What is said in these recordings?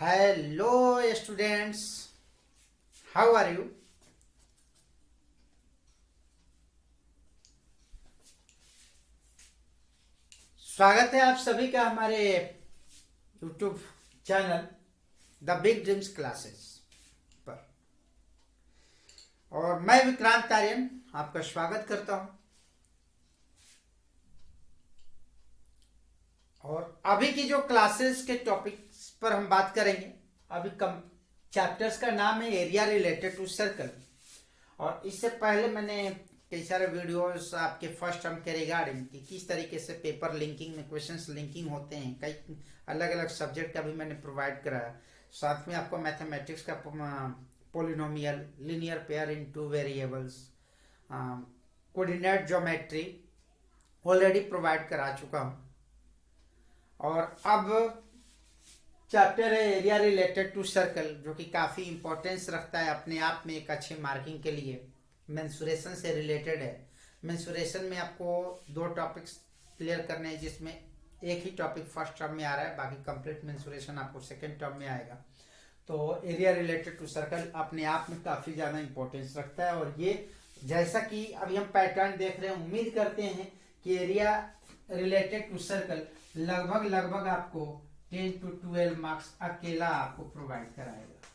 Hello students, how are you? स्वागत है आप सभी का हमारे YouTube channel the big dreams classes पर। और मैं विक्रांत आर्यन आपका स्वागत करता हूं। और अभी की जो क्लासेस के टॉपिक्स पर हम बात करेंगे, अभी कम चैप्टर्स का नाम है एरिया रिलेटेड टू सर्कल। और इससे पहले मैंने कई सारे वीडियोस आपके फर्स्ट टर्म के रिगार्डिंग कि किस तरीके से पेपर लिंकिंग में क्वेश्चंस लिंकिंग होते हैं, कई अलग अलग सब्जेक्ट का भी मैंने प्रोवाइड कराया। साथ में आपको मैथमेटिक्स का polynomial, linear pair in two variables, coordinate geometry already provide करा चुका हूँ। और अब चैप्टर है एरिया रिलेटेड टू सर्कल, जो कि काफ़ी इंपॉर्टेंस रखता है अपने आप में एक अच्छे मार्किंग के लिए। मेंसुरेशन से रिलेटेड है। मेंसुरेशन में आपको दो टॉपिक्स क्लियर करने हैं, जिसमें एक ही टॉपिक फर्स्ट टर्म में आ रहा है, बाकी कंप्लीट मेंसुरेशन आपको सेकेंड टर्म में आएगा। तो एरिया रिलेटेड टू सर्कल अपने आप में काफ़ी ज़्यादा इंपॉर्टेंस रखता है। और ये जैसा कि अभी हम पैटर्न देख रहे हैं, उम्मीद करते हैं कि एरिया रिलेटेड टू सर्कल लगभग आपको 10 to 12 मार्क्स अकेला आपको प्रोवाइड कराएगा,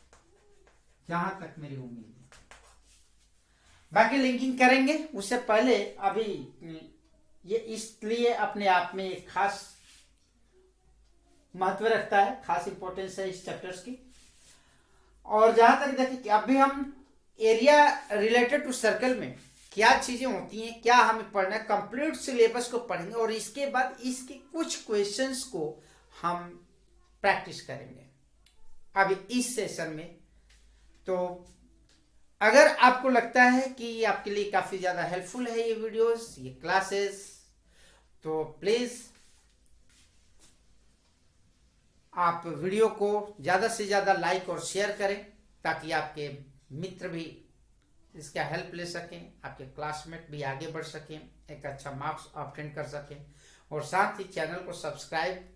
जहां तक मेरी उम्मीद है। बाकी लिंकिंग करेंगे उससे पहले अभी ये इसलिए अपने आप में एक खास महत्व रखता है, खास इंपॉर्टेंस है इस चैप्टर्स की। और जहां तक देखें कि अभी हम एरिया रिलेटेड टू सर्कल में क्या चीजें होती हैं, क्या हमें पढ़ना है, कंप्लीट सिलेबस को पढ़ेंगे और इसके बाद इसके कुछ क्वेश्चंस को हम प्रैक्टिस करेंगे अभी इस सेशन में। तो अगर आपको लगता है कि आपके लिए काफ़ी ज़्यादा हेल्पफुल है ये वीडियोस, ये क्लासेस, तो प्लीज़ आप वीडियो को ज़्यादा से ज़्यादा लाइक और शेयर करें, ताकि आपके मित्र भी इसका हेल्प ले सकें, आपके क्लासमेट भी आगे बढ़ सकें, एक अच्छा मार्क्स ऑब्टेन कर सकें। और साथ ही चैनल को सब्सक्राइब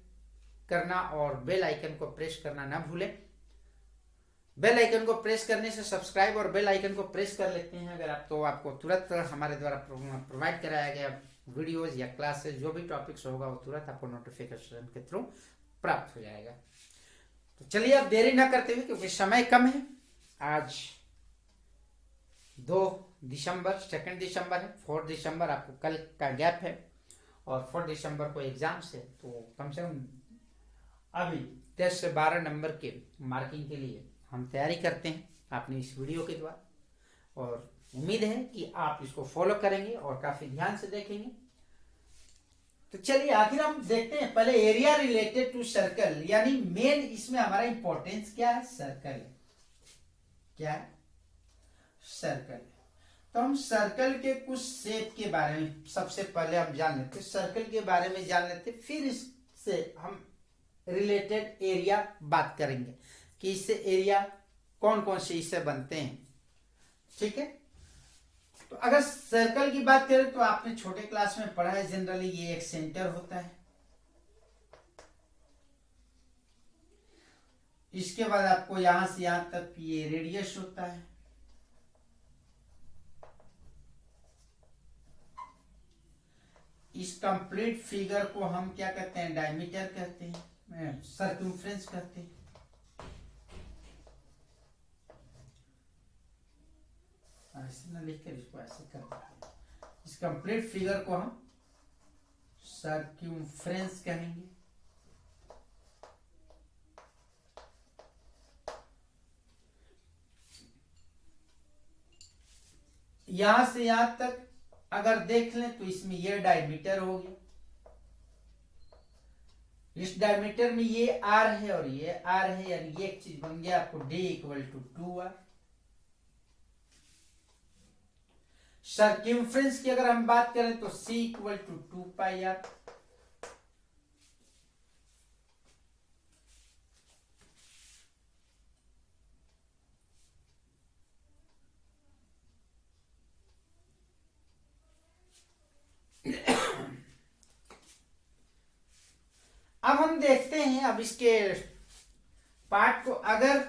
करना और बेल आइकन को प्रेस करना ना भूलें। बेल आइकन को प्रेस करने से सब्सक्राइब और बेल आइकन को प्रेस कर लेते हैं अगर आप, तो आपको तुरंत हमारे द्वारा प्रोवाइड कराया गया वीडियोस या क्लासेस जो भी टॉपिक्स होगा वो तुरंत आपको नोटिफिकेशन के थ्रू प्राप्त हो जाएगा। तो चलिए अब देरी ना करते हुए, क्योंकि समय कम है, आज 2 दिसंबर 2 दिसंबर है, 4 दिसंबर आपको कल का गैप है और 4 दिसंबर को एग्जाम्स है। तो कम से कम अभी 10 से 12 नंबर के मार्किंग के लिए हम तैयारी करते हैं अपनी इस वीडियो के द्वारा। और उम्मीद है कि आप इसको फॉलो करेंगे और काफी ध्यान से देखेंगे। तो चलिए आखिर हम देखते हैं पहले एरिया रिलेटेड टू सर्कल, यानी मेन इसमें हमारा इंपॉर्टेंस क्या है, सर्कल। क्या है? सर्कल। तो हम सर्कल के कुछ शेप के बारे में सबसे पहले हम जान लेते, सर्कल के बारे में जान लेते, फिर इससे हम रिलेटेड एरिया बात करेंगे कि इससे एरिया कौन कौन से इससे बनते हैं। ठीक है, तो अगर सर्कल की बात करें तो आपने छोटे क्लास में पढ़ा है, जनरली ये एक सेंटर होता है। इसके बाद आपको यहां से यहां तक ये रेडियस होता है। इस कंप्लीट फिगर को हम क्या कहते हैं, डायमीटर कहते हैं, सर्कमफ्रेंस कहते हैं। ऐसे ना लिखकर इसको ऐसे कर देते हैं। इस कंप्लीट फिगर को हम सर्कमफ्रेंस कहेंगे। यहां से यहां तक अगर देख लें तो इसमें ये डायमीटर हो गया, इस डायमीटर में ये आर है और ये आर है, यानी ये एक चीज बन गया आपको D = 2r। सर्कमफ्रेंस की अगर हम बात करें तो C = 2πr। अब हम देखते हैं, अब इसके पार्ट को, अगर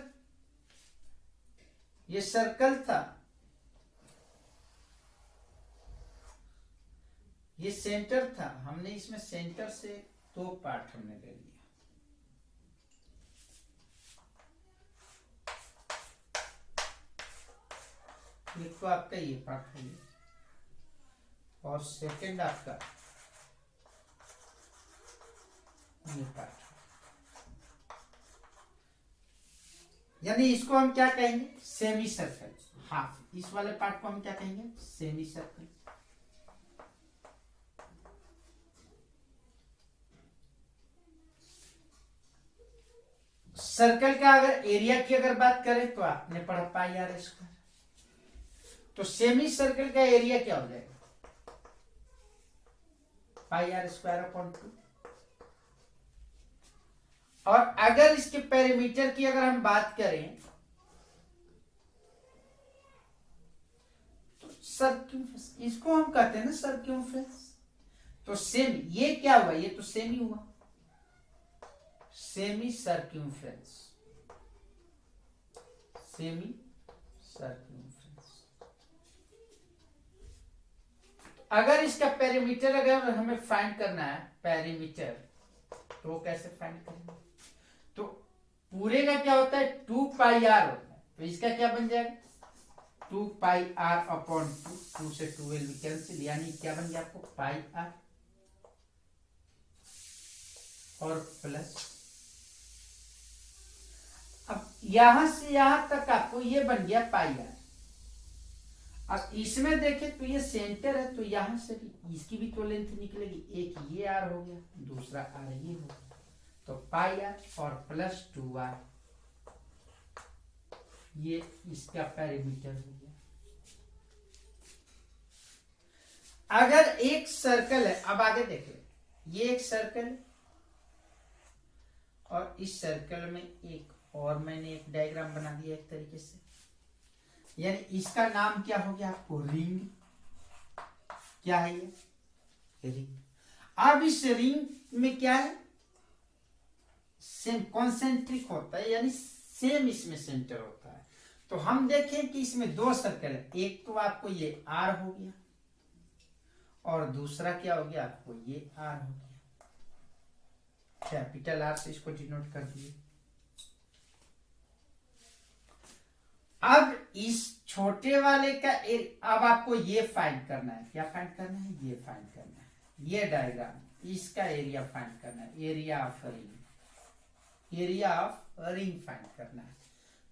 ये सर्कल था, ये सेंटर था, हमने इसमें सेंटर से दो पार्ट हमने ले लिया। एक तो आपका ये पार्ट है और सेकंड आपका ये पार्ट, यानी इसको हम क्या कहेंगे, सेमी सर्कल, हाफ। इस वाले पार्ट को हम क्या कहेंगे, सेमी सर्कल। सर्कल का अगर एरिया की अगर बात करें तो आपने पढ़ा पाई आर स्क्वायर, तो सेमी सर्कल का एरिया क्या हो जाएगा, पाई आर स्क्वायर अपॉन 2। और अगर इसके पेरीमीटर की अगर हम बात करें तो सर्कम्फ्रेंस, इसको हम कहते हैं ना सर्कम्फ्रेंस। तो सेमी, ये क्या हुआ, ये तो सेमी हुआ, सेमी सर्कम्फ्रेंस, सेमी सर्कम्फ्रेंस। अगर इसका पेरीमीटर अगर हमें फाइंड करना है, पेरीमीटर, तो कैसे फाइंड करेंगे, तो पूरे का क्या होता है 2 पाई आर होता है, तो इसका क्या बन जाएगा 2 पाई आर अपॉन 2, 2 से 12 कैंसिल, यानी क्या बन गया आपको पाई आर और प्लस, अब यहां से यहां तक आपको ये बन गया पाई आर। अब इसमें देखें तो ये सेंटर है, तो यहां से भी इसकी भी तो लेंथ निकलेगी, एक ये आर हो गया, दूसरा आर ये हो गया, तो पाई आर और प्लस 2 आर, ये इसका पेरीमीटर हो गया। अगर एक सर्कल है, अब आगे देखें, ये एक सर्कल है और इस सर्कल में एक और मैंने एक डायग्राम बना दिया एक तरीके से, यानी इसका नाम क्या हो गया आपको रिंग। क्या है ये रिंग। अब इस रिंग में क्या है, सेम कॉन्सेंट्रिक होता है, यानी सेम इसमें सेंटर होता है। तो हम देखें कि इसमें दो सर्कल है, एक तो आपको ये आर हो गया और दूसरा क्या हो गया आपको ये आर हो गया, कैपिटल आर से इसको डिनोट कर दिए। अब इस छोटे वाले का अब आपको ये फाइंड करना है, क्या फाइंड करना है, ये फाइंड करना है, ये डायग्राम, इसका एरिया फाइंड करना है, area of ring, area of ring find करना है।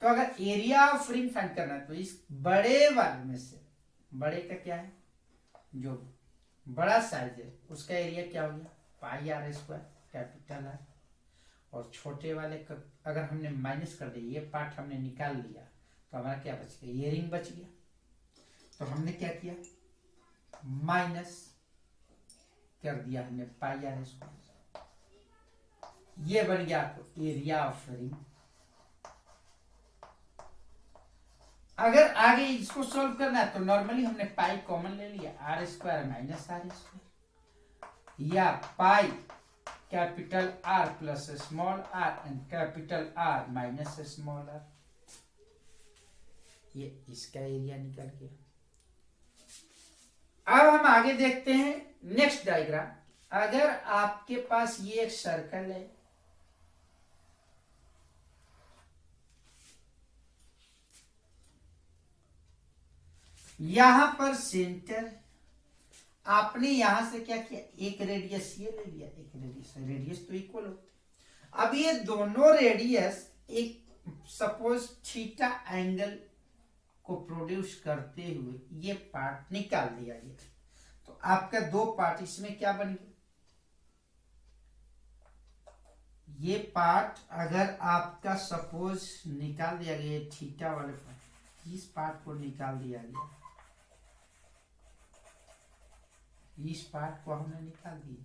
तो अगर एरिया ऑफ रिंग फाइंड करना है तो इस बड़े वाले में से, बड़े का क्या है, जो बड़ा साइज है उसका एरिया क्या हो गया pi R square capital R, और छोटे वाले का अगर हमने माइनस कर दिया, ये पार्ट हमने निकाल लिया, तो हमारा क्या बच गया, ये रिंग बच गया। तो हमने क्या किया, माइनस कर दिया हमने पाई आर स्क्वायर, ये बन गया आपको एरिया ऑफ रिंग। अगर आगे इसको सॉल्व करना है तो नॉर्मली हमने पाई कॉमन ले लिया, R square minus R square, या pi capital R plus small R and capital R minus small R, ये इसका एरिया निकल गया। अब हम आगे देखते हैं नेक्स्ट डायग्राम। अगर आपके पास ये एक सर्कल है, यहां पर सेंटर, आपने यहां से क्या किया, एक रेडियस ये ले लिया, एक रेडियस, रेडियस तो इक्वल होते। अब ये दोनों रेडियस एक सपोज थीटा एंगल को प्रोड्यूस करते हुए ये पार्ट निकाल दिया गया, तो आपका दो पार्ट इसमें क्या बन गया, ये पार्ट अगर आपका सपोज निकाल दिया गया थीटा वाले पार्ट, इस पार्ट को निकाल दिया गया, इस पार्ट को हमने निकाल दिया,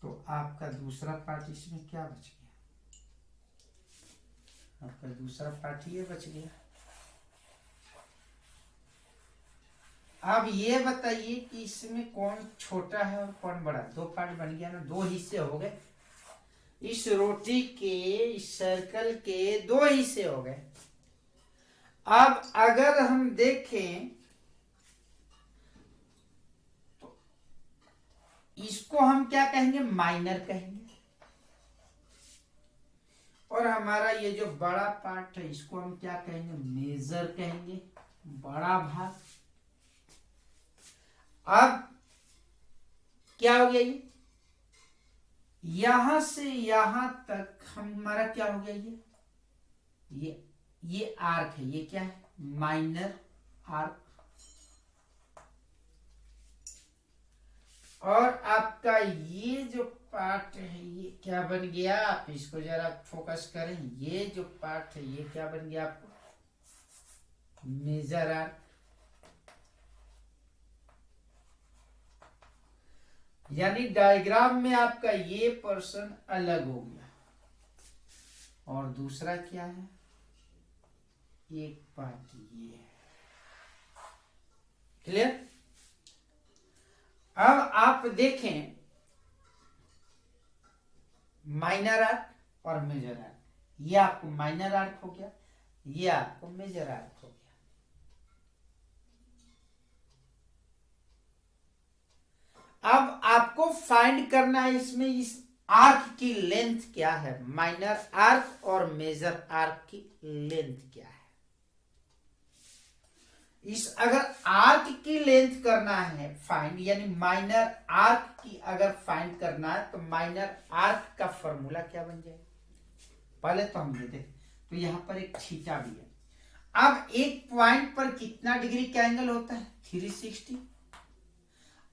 तो आपका दूसरा पार्ट इसमें क्या बच गया, आपका दूसरा पार्ट ये बच गया। अब ये बताइए कि इसमें कौन छोटा है और कौन बड़ा, दो पार्ट बन गया ना, दो हिस्से हो गए, इस रोटी के, इस सर्कल के दो हिस्से हो गए। अब अगर हम देखें तो इसको हम क्या कहेंगे, माइनर कहेंगे, और हमारा ये जो बड़ा पार्ट है इसको हम क्या कहेंगे, मेजर कहेंगे, बड़ा भाग। अब क्या हो गया, यहां से यहां तक हमारा क्या हो गया, ये आर्क है, ये क्या है, माइनर आर्क। और आपका ये जो पार्ट है ये क्या बन गया, आप इसको जरा फोकस करें, ये जो पार्ट है ये क्या बन गया आपको, मेजर आर्क। यानी डायग्राम में आपका ये पोर्शन अलग हो गया, और दूसरा क्या है, एक पार्ट ये है। क्लियर। अब आप देखें माइनर आर्क और मेजर आर्क, ये आपको माइनर आर्क हो गया, ये आपको मेजर आर्क हो गया। अब आपको फाइंड करना है इसमें इस आर्क की लेंथ क्या है, माइनर आर्क और मेजर आर्क की लेंथ क्या है। इस अगर आर्क की लेंथ करना है फाइंड, यानी माइनर आर्क की अगर फाइंड करना है तो माइनर आर्क का फॉर्मूला क्या बन जाएगा, पहले तो हम ये देखें। तो यहां पर एक थीटा भी है। अब एक पॉइंट पर कितना डिग्री का एंगल होता है, 360।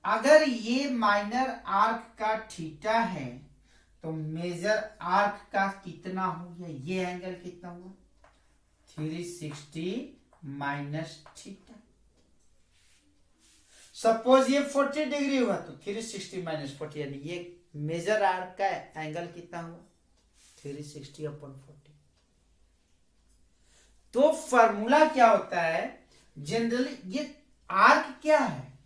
अगर ये माइनर आर्क का थीटा है तो मेजर आर्क का कितना हो गया, ये एंगल कितना हुआ, 360 माइनस थीटा। सपोज ये 40 डिग्री हुआ तो 360 माइनस 40, यानी ये मेजर आर्क का एंगल कितना हुआ, 360/40। तो फॉर्मूला क्या होता है, जनरली ये आर्क क्या है,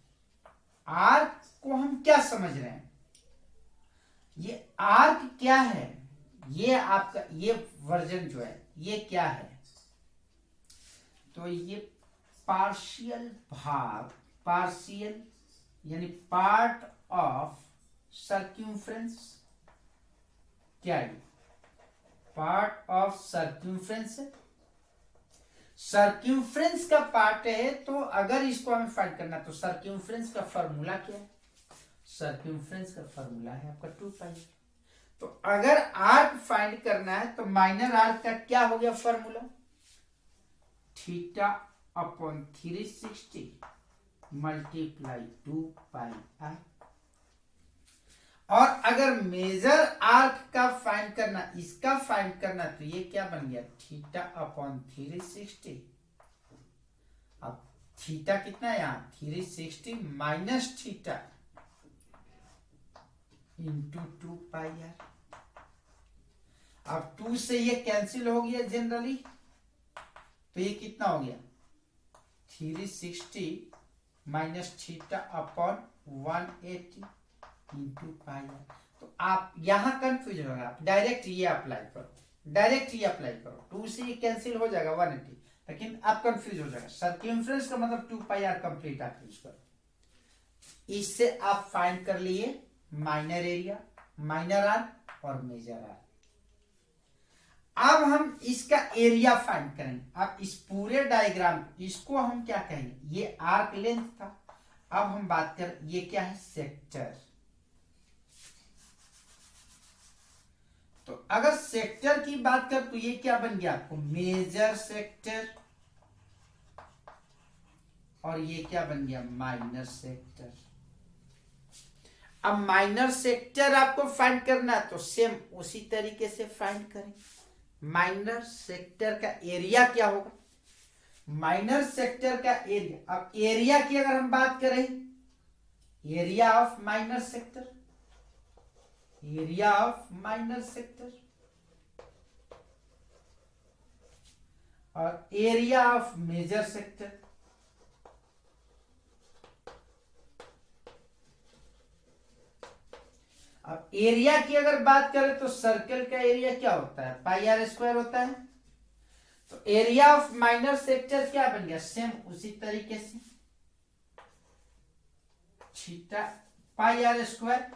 आर्क को हम क्या समझ रहे हैं, ये आर्क क्या है, ये आपका ये वर्जन जो है ये क्या है, तो ये पार्शियल भाग, पार्शियल यानी पार्ट ऑफ सर्क्यूम्फ्रेंस, क्या है, पार्ट ऑफ सर्क्यूम्फ्रेंस। सर्क्यूम्फ्रेंस का पार्ट है, तो अगर इसको हमें फाइंड करना तो सर्क्यूम्फ्रेंस का फॉर्मूला क्या है, सर्क्यूम्फ्रेंस का फॉर्मूला है आपका 2π। तो अगर आर्क फाइंड करना है तो माइनर आर्क का क्या हो गया फॉर्मूला, θ/360 मल्टीप्लाई 2πi। और अगर मेजर आर्क का फाइंड करना, इसका फाइंड करना, तो ये क्या बन गया, θ/360। अब थीटा कितना है यहां, 360 माइनस थीटा इंटू 2πr। अब 2 से ये कैंसिल हो गया जनरली, तो ये कितना हो गया, 360 माइनस θ/180 इंटू πr। तो आप यहां कंफ्यूज होगा, आप डायरेक्ट ये अप्लाई करो, डायरेक्ट ये अप्लाई करो, 2 से ये कैंसिल हो जाएगा 180, लेकिन आप कंफ्यूज हो जाएगा। सर्कम्फ्रेंस का मतलब 2πr कंप्लीट आप यूज करो। इससे आप फाइंड कर लिए माइनर एरिया, माइनर आर्क और मेजर आर्क। अब हम इसका एरिया फाइंड करेंगे। अब इस पूरे डायग्राम इसको हम क्या कहेंगे, ये आर्क लेंथ था। अब हम बात कर, ये क्या है, सेक्टर। तो अगर सेक्टर की बात कर तो ये क्या बन गया आपको, मेजर सेक्टर, और ये क्या बन गया, माइनर सेक्टर। अब माइनर सेक्टर आपको फाइंड करना है तो सेम उसी तरीके से फाइंड करें। माइनर सेक्टर का एरिया क्या होगा, माइनर सेक्टर का एरिया। अब एरिया की अगर हम बात करें, area of minor sector, area of minor sector और एरिया ऑफ मेजर सेक्टर। अब एरिया की अगर बात करें तो सर्कल का एरिया क्या होता है, पाई आर स्क्वायर होता है। तो एरिया ऑफ माइनर सेक्टर क्या बन गया, सेम उसी तरीके से theta pi R square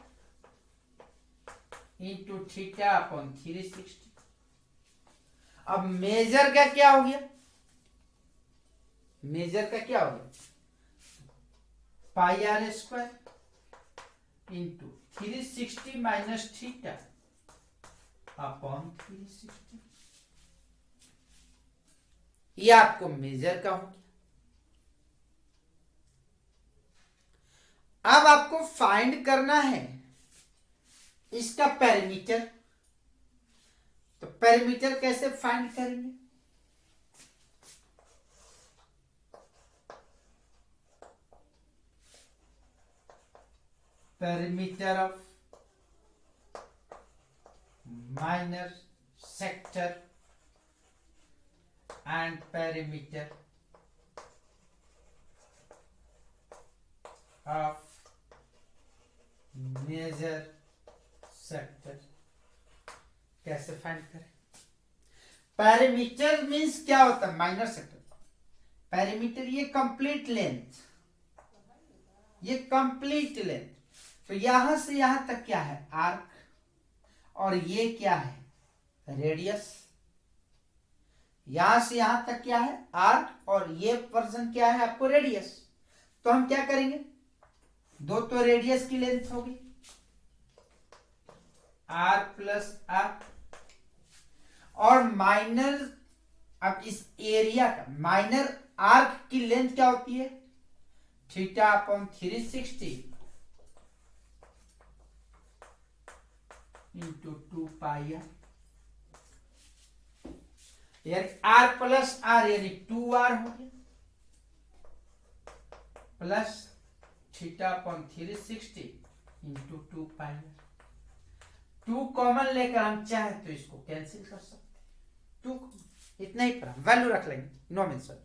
into theta upon 360। अब मेजर का क्या हो गया, मेजर का क्या हो गया, pi R square into 360 minus theta upon 360। ये आपको मेजर का हो गया। अब आपको फाइंड करना है इसका पेरीमीटर। तो पेरीमीटर कैसे फाइंड करेंगे, perimeter of minor sector and perimeter of major sector कैसे फाइंड करें। पेरीमीटर मींस क्या होता है, माइनर सेक्टर। पेरीमीटर ये कंप्लीट लेंथ, ये कंप्लीट लेंथ। तो यहां से यहां तक क्या है, आर्क, और ये क्या है, रेडियस। यहां से यहां तक क्या है, आर्क, और ये पर्सन क्या है आपको, रेडियस। तो हम क्या करेंगे, दो तो रेडियस की लेंथ होगी आर प्लस आर, और माइनर, अब इस एरिया का माइनर आर्क की लेंथ क्या होती है, theta upon 360 into 2 pi R, यानी आर प्लस आर यानी 2r हो गया, plus theta upon 360 into 2 pi R. 2 common लेकर हम चाहे तो इसको कैंसिल कर सकते हैं, 2 इतना ही पर वैल्यू रख लेंगे, नो मेंशन।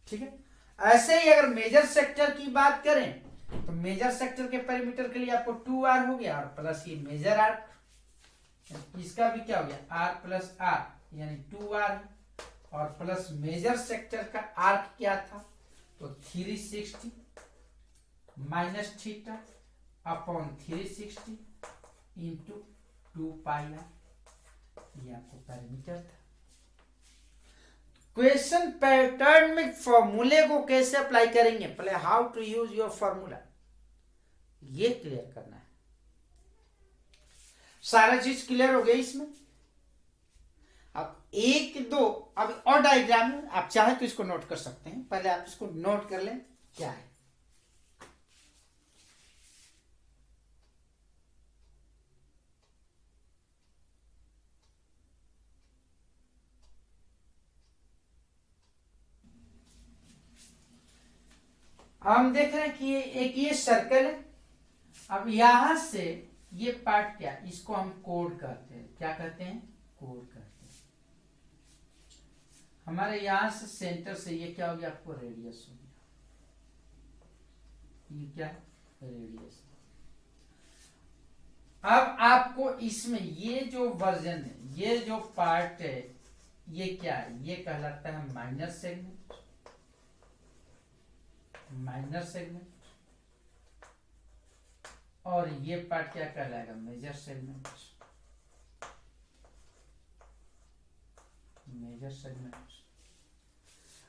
ठीक है, ऐसे ही अगर मेजर सेक्टर की बात करें तो मेजर सेक्टर के पेरीमीटर के लिए आपको 2r हो गया, और प्लस ये मेजर आर्क, इसका भी क्या हो गया, r प्लस r यानी 2r, और प्लस मेजर सेक्टर का आर्क क्या था, तो 360 minus theta upon 360 into 2 pi R, ये आपको पेरीमीटर था। क्वेश्चन पैटर्न में फॉर्मूले को कैसे अप्लाई करेंगे, पहले how to use your formula, ये क्लियर करना है। सारा चीज क्लियर हो गया इसमें। अब 1 2 अब और डायग्राम है, आप चाहे तो इसको नोट कर सकते हैं, पहले आप इसको नोट कर लें क्या है। हम देख रहे हैं कि एक ये सर्कल है। अब यहां से ये पार्ट क्या, इसको हम कोड कहते हैं, क्या कहते हैं, कोड कहते हैं। हमारे यहां से सेंटर से ये क्या हो गया, आपको रेडियस हो गया, ये क्या है, रेडियस। अब आपको इसमें ये जो वर्जन है, ये जो पार्ट है, ये क्या है, ये कहलाता है माइनर सेगमेंट, माइनर सेगमेंट, और ये पार्ट क्या कहलाएगा, मेजर सेगमेंट, मेजर सेगमेंट।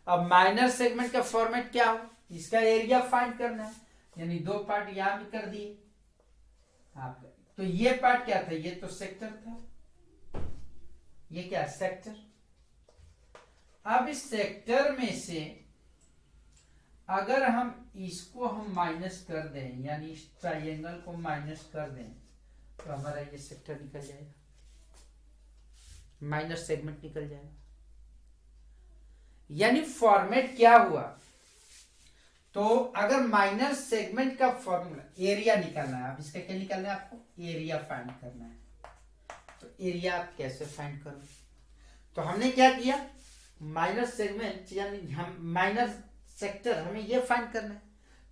अब माइनर सेगमेंट का फॉर्मेट क्या हो, इसका एरिया फाइंड करना है, यानी 2 पार्ट यहां भी कर दिए आप। तो ये पार्ट क्या था, ये तो सेक्टर था, ये क्या सेक्टर। अब इस सेक्टर में से अगर हम इसको हम माइनस कर दें, यानी इस ट्राइंगल को माइनस कर दें, तो हमारा ये सेक्टर निकल जाएगा, माइनर सेगमेंट निकल जाएगा। यानी फॉर्मेट क्या हुआ, तो अगर माइनर सेगमेंट का फॉर्मूला एरिया निकालना है, आप इसका क्या निकालना है, आपको एरिया फाइंड करना है। तो एरिया आप कैसे फाइंड करो, तो हमने क्या किया, माइनर सेगमेंट यानी हम माइनर सेक्टर हमें ये फाइंड करना है,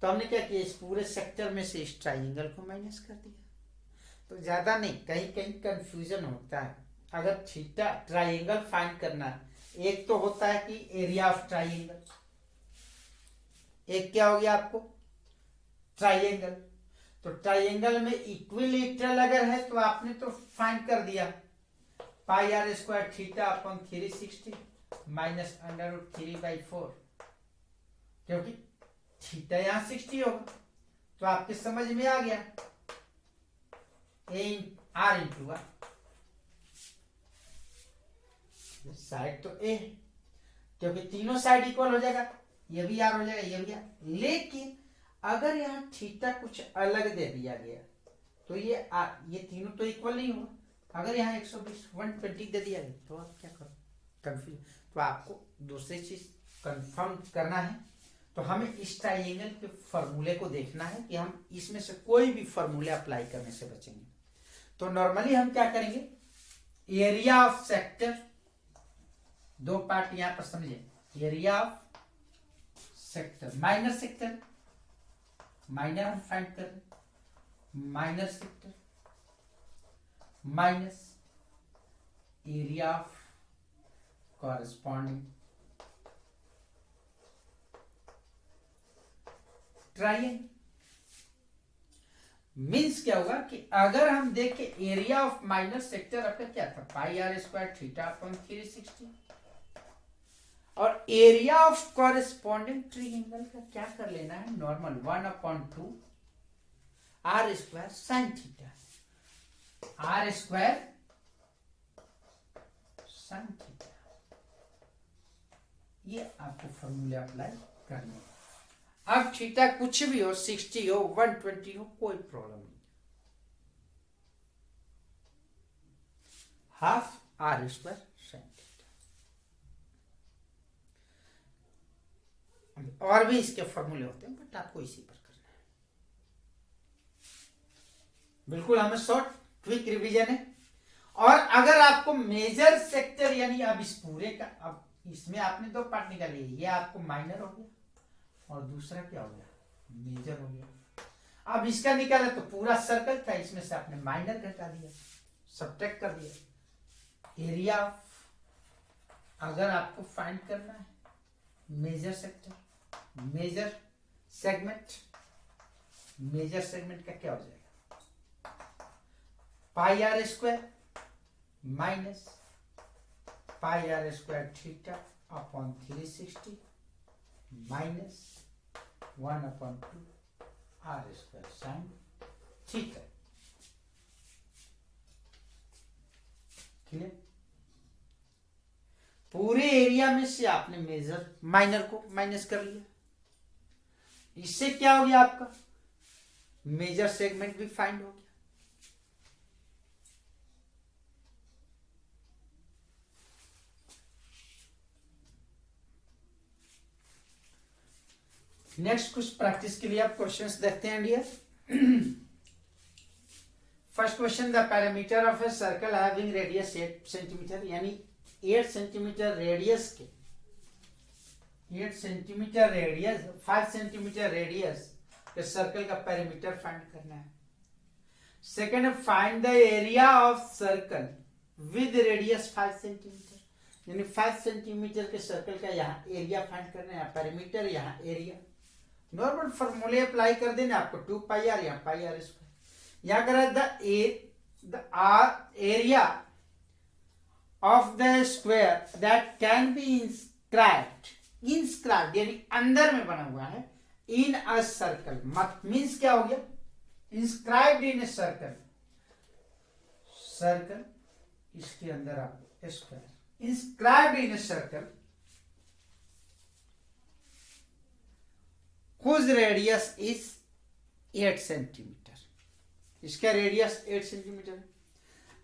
तो हमने क्या किया, इस पूरे सेक्टर में से इस ट्राइंगल को माइनस कर दिया। तो ज्यादा नहीं, कहीं कहीं कंफ्यूजन होता है। अगर थीटा ट्राइंगल फाइंड करना है, एक तो होता है कि एरिया ऑफ ट्राइंगल, एक क्या हो गया आपको ट्राइंगल। तो ट्राइंगल में इक्विलेटरल अगर है तो आपने तो फाइंड कर दिया, pi R square theta upon 360 minus √3/4, क्योंकि थीटा यहां 60 होगा, तो आपके समझ में आ गया आर इंटू आर, साइड तो ए, क्योंकि तीनों साइड इक्वल हो जाएगा, ये भी आर हो जाएगा, ये भी आर। लेकिन अगर यहाँ थीटा कुछ अलग दे दिया गया तो ये तीनों तो इक्वल नहीं होगा। अगर यहाँ 120 दे दिया गया तो आप क्या करो, कंफ्यूज। तो आपको दूसरी चीज कंफर्म करना है, तो हमें इस ट्राइंगल के फॉर्मूले को देखना है कि हम इसमें से कोई भी फॉर्मूले अप्लाई करने से बचेंगे। तो नॉर्मली हम क्या करेंगे, एरिया ऑफ सेक्टर, दो पार्ट यहां पर समझे, area of sector minor sector, minor हम फाइंड कर रहे, minor sector minus area of corresponding triangle. Means क्या होगा कि अगर हम देखें एरिया ऑफ माइनर सेक्टर आपका क्या था, पाई आर स्क्वायर थीटा अपॉन 360, और एरिया ऑफ कॉरेस्पॉन्डिंग ट्रायंगल का क्या कर लेना है, normal 1/2 R square sine theta, R square sine theta, ये आपको फॉर्मूले अप्लाई करने हैं। अब थीटा कुछ भी हो, 60 हो 120 हो, कोई प्रॉब्लम नहीं, half R square sine theta. और भी इसके फॉर्मूले होते हैं, बट आपको इसी पर करना है। बिल्कुल हमें शॉर्ट क्विक रिवीजन है। और अगर आपको मेजर सेक्टर, यानी अब इस पूरे का, अब इसमें आपने दो पार्ट निकाले, ये आपको माइनर हो गया और दूसरा क्या हो गया, मेजर हो गया। अब इसका निकाला तो पूरा सर्कल था, इसमें से आपने माइनर घटा दिया, सब्ट्रैक्ट कर दिया। एरिया अगर आपको फाइंड करना है major sector, major segment, major segment का क्या हो जाएगा, pi R square minus pi R square theta upon 360 minus 1/2 R square sine theta. Clear? पूरे एरिया में से आपने मेजर माइनर को माइनस कर लिया, इससे क्या हो गया, आपका मेजर सेगमेंट भी फाइंड हो गया। नेक्स्ट कुछ प्रैक्टिस के लिए आप क्वेश्चंस देखते हैं dear. First question, the parameter of a circle having radius 8 centimetre, यानी 8 सेंटीमीटर रेडियस के, 8 सेंटीमीटर रेडियस 5 सेंटीमीटर रेडियस के सर्कल का पैरामीटर फाइंड करना है। Second, find the area of circle with radius 5 centimetre, यानी 5 सेंटीमीटर के सर्कल का यहाँ एरिया फाइंड करना है, पैरामीटर यहाँ एरिया। नॉर्मल फॉर्मूले अप्लाई कर देना आपको, 2 पाई आर या पाई आर स्क्वायर। यहाँ करा the area of the square that can be inscribed यानी अंदर में बना हुआ है, इन अ सर्कल, मत मीन्स क्या हो गया, inscribed in a circle, circle इसके अंदर आपको square, inscribed in a circle whose radius is 8 centimetre, इसका रेडियस 8 सेंटीमीटर है।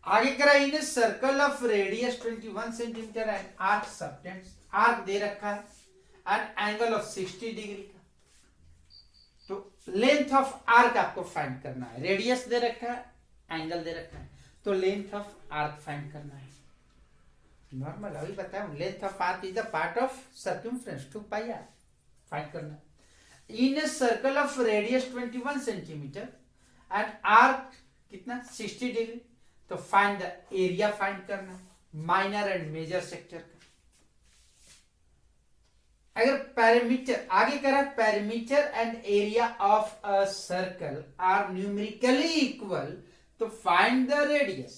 आगे करा, in a circle of radius 21 centimetre and arc subtends, arc दे रखा है एंड एंगल ऑफ 60 डिग्री का। तो लेंथ ऑफ आर्क आपको फाइंड करना है, रेडियस दे रखा है, एंगल दे रखा है, तो लेंथ ऑफ आर्क फाइंड करना है। नॉर्मल अभी बताऊं, length of arc is the part of circumference 2 pi R, find करना है। In a circle of radius 21 centimeter and arc कितना 60 डिग्री। तो फाइंड द एरिया फाइंड करना है माइनर एंड मेजर सेक्टर का। अगर पैरामीटर आगे करा, parameter and area of a circle are numerically equal, तो फाइंड द रेडियस।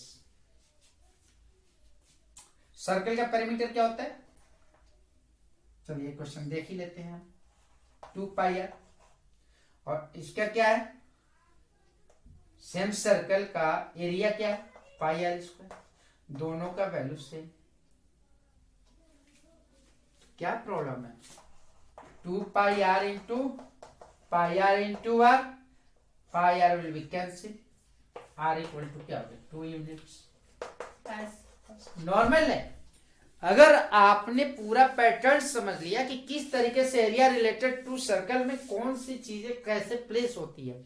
सर्कल का पैरामीटर क्या होता है, चलिए क्वेश्चन देख ही लेते हैं। 2 पाई आर, और इसका क्या है, सेम सर्कल का एरिया क्या है, पाई आर स्क्वायर। दोनों का वैल्यू सेम, क्या प्रॉब्लम है। 2 pi R into pi R into R, pi R will be cancel, R equal to क्या हो गया 2 यूनिट्स। नॉर्मल है। अगर आपने पूरा पैटर्न समझ लिया कि किस तरीके से एरिया रिलेटेड टू सर्कल में कौन सी चीजें कैसे प्लेस होती है,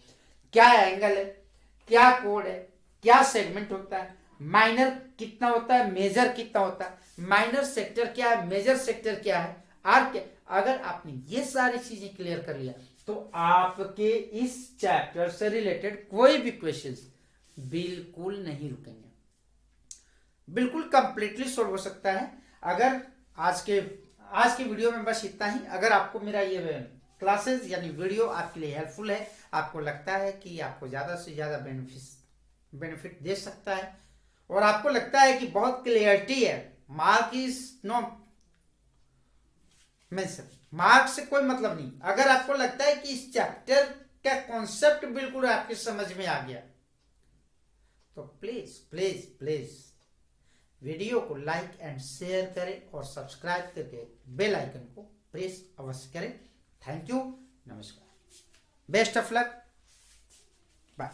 क्या एंगल है, क्या कोड है, क्या सेगमेंट होता है, माइनर कितना होता है, मेजर कितना होता है, माइनर सेक्टर क्या है, मेजर सेक्टर क्या है, आर क्या, अगर आपने ये सारी चीजें क्लियर कर लिया तो आपके इस चैप्टर से रिलेटेड कोई भी क्वेश्चंस बिल्कुल नहीं रुकेंगे, बिल्कुल कंप्लीटली सॉल्व हो सकता है। अगर आज के वीडियो में बस इतना ही। अगर आपको मेरा ये क्लासेस यानी वीडियो आपके लिए हेल्पफुल है, आपको लगता है कि आपको ज्यादा से ज्यादा बेनिफिट दे सकता है, और आपको लगता है कि बहुत क्लियरिटी है, mark is no mention, mark से कोई मतलब नहीं। अगर आपको लगता है कि इस चैप्टर का कॉन्सेप्ट बिल्कुल आपके समझ में आ गया, तो प्लीज प्लीज प्लीज वीडियो को लाइक एंड शेयर करें और सब्सक्राइब करके बेल आइकन को प्रेस अवश्य करें। थैंक यू, नमस्कार, बेस्ट ऑफ लक, बाय।